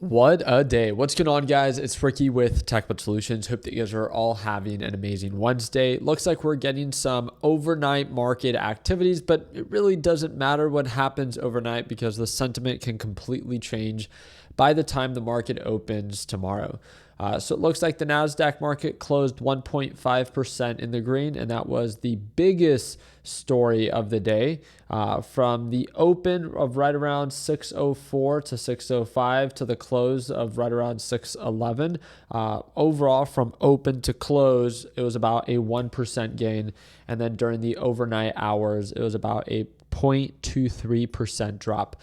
What a day. What's going on, guys? It's Ricky with TechBud Solutions. Hope that you guys are all having an amazing Wednesday. Looks like we're getting some overnight market activities, but it really doesn't matter what happens overnight because the sentiment can completely change by the time the market opens tomorrow. So it looks like the NASDAQ market closed 1.5% in the green, and that was the biggest story of the day. From the open of right around 604 to 605 to the close of right around 611. Overall, from open to close, it was about a 1% gain. And then during the overnight hours, it was about a 0.23% drop.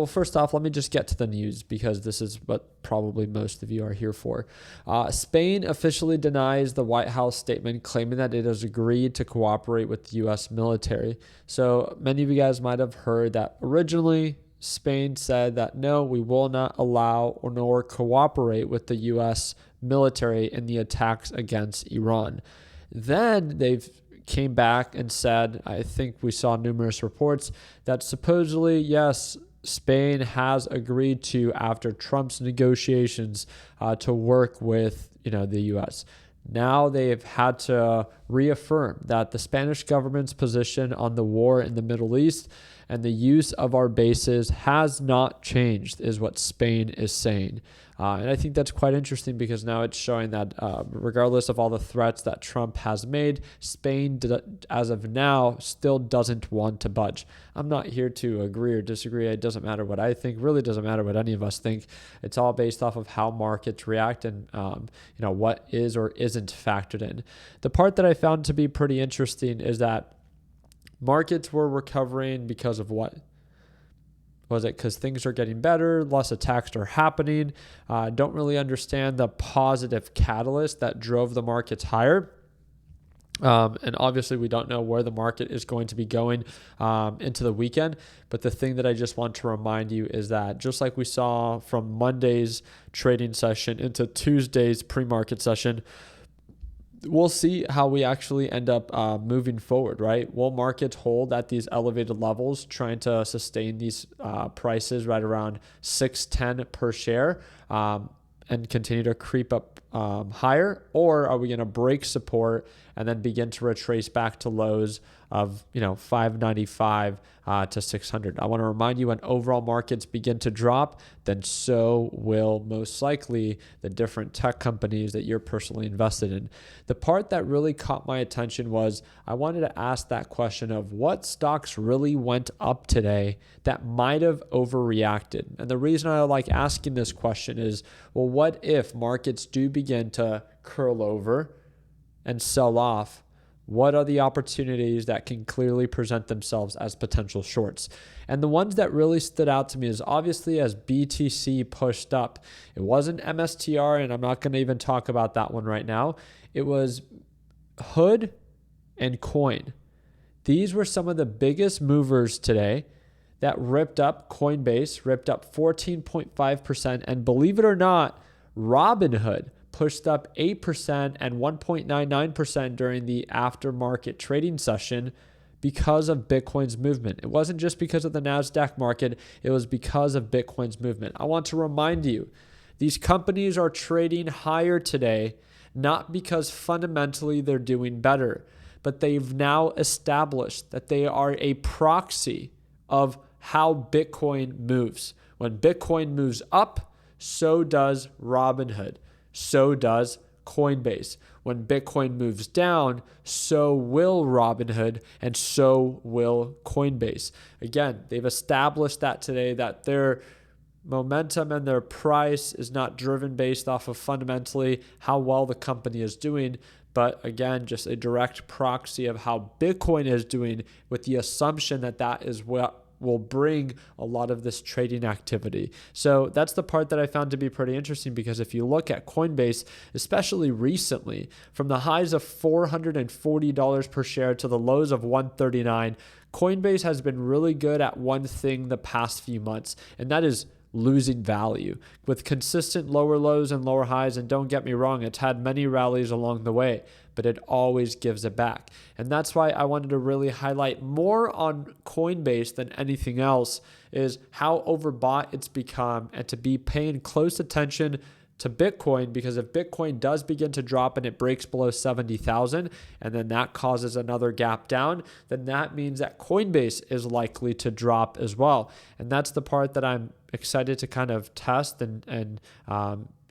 First off, let me just get to the news because this is what probably most of you are here for. Spain officially denies the White House statement claiming that it has agreed to cooperate with the U.S. military. So many of you guys might have heard that originally Spain said that no, we will not allow or nor cooperate with the U.S. military in the attacks against Iran. Then they've came back and said, I think we saw numerous reports that supposedly, yes, Spain has agreed to, after Trump's negotiations, to work with the U.S. Now they've had to reaffirm that the Spanish government's position on the war in the Middle East and the use of our bases has not changed, is what Spain is saying. And I think that's quite interesting because now it's showing that regardless of all the threats that Trump has made, Spain, as of now, still doesn't want to budge. I'm not here to agree or disagree. It doesn't matter what I think. Really doesn't matter what any of us think. It's all based off of how markets react and what is or isn't factored in. The part that I found to be pretty interesting is that markets were recovering because of what? Was it because things are getting better, less attacks are happening? Don't really understand the positive catalyst that drove the markets higher. And obviously, we don't know where the market is going to be going into the weekend. But the thing that I just want to remind you is that just like we saw from Monday's trading session into Tuesday's pre-market session, we'll see how we actually end up moving forward, right? Will markets hold at these elevated levels, trying to sustain these prices right around $6.10 per share and continue to creep up higher? Or are we going to break support and then begin to retrace back to lows of $595 to $600? I want to remind you, when overall markets begin to drop, then so will most likely the different tech companies that you're personally invested in. The part that really caught my attention was I wanted to ask that question of what stocks really went up today that might have overreacted. And the reason I like asking this question is, well, what if markets do begin to curl over and sell off? What are the opportunities that can clearly present themselves as potential shorts? And the ones that really stood out to me is obviously as BTC pushed up. It wasn't MSTR, and I'm not going to even talk about that one right now. It was Hood and Coin. These were some of the biggest movers today that ripped up. Coinbase ripped up 14.5%. And believe it or not, Robinhood pushed up 8% and 1.99% during the aftermarket trading session because of Bitcoin's movement. It wasn't just because of the NASDAQ market, it was because of Bitcoin's movement. I want to remind you, these companies are trading higher today, not because fundamentally they're doing better, but they've now established that they are a proxy of how Bitcoin moves. When Bitcoin moves up, so does Robinhood. So does Coinbase. When Bitcoin moves down, so will Robinhood and so will Coinbase. Again, they've established that today, that their momentum and their price is not driven based off of fundamentally how well the company is doing, but again, just a direct proxy of how Bitcoin is doing, with the assumption that that is what will bring a lot of this trading activity. So that's the part that I found to be pretty interesting, because if you look at Coinbase, especially recently, from the highs of $440 per share to the lows of $139, Coinbase has been really good at one thing the past few months, and that is losing value with consistent lower lows and lower highs. And don't get me wrong, it's had many rallies along the way, but it always gives it back. And that's why I wanted to really highlight more on Coinbase than anything else is how overbought it's become, and to be paying close attention to Bitcoin, because if Bitcoin does begin to drop and it breaks below 70,000 and then that causes another gap down, then that means that Coinbase is likely to drop as well. And that's the part that I'm excited to kind of test and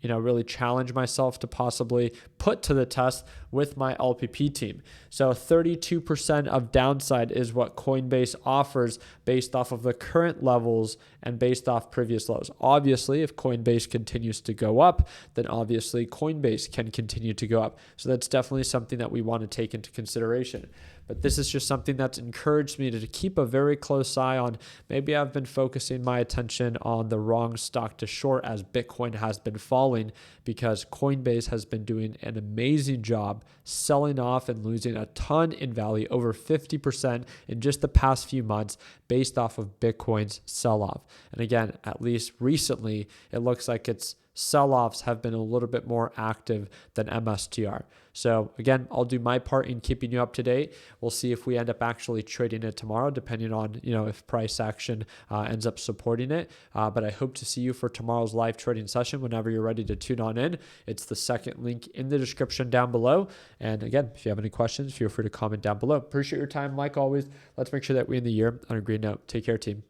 really challenge myself to possibly put to the test with my LPP team. So 32% of downside is what Coinbase offers based off of the current levels and based off previous lows. Obviously, if Coinbase continues to go up, then obviously Coinbase can continue to go up. So that's definitely something that we want to take into consideration. But this is just something that's encouraged me to keep a very close eye on. Maybe I've been focusing my attention on the wrong stock to short as Bitcoin has been falling, because Coinbase has been doing an amazing job selling off and losing a ton in value, over 50% in just the past few months based off of Bitcoin's sell-off. And again, at least recently, it looks like its sell-offs have been a little bit more active than MSTR. So again, I'll do my part in keeping you up to date. We'll see if we end up actually trading it tomorrow, depending on, if price action ends up supporting it. But I hope to see you for tomorrow's live trading session whenever you're ready to tune on in. It's the second link in the description down below. And again, if you have any questions, feel free to comment down below. Appreciate your time. Like always, let's make sure that we end the year on a green note. Take care, team.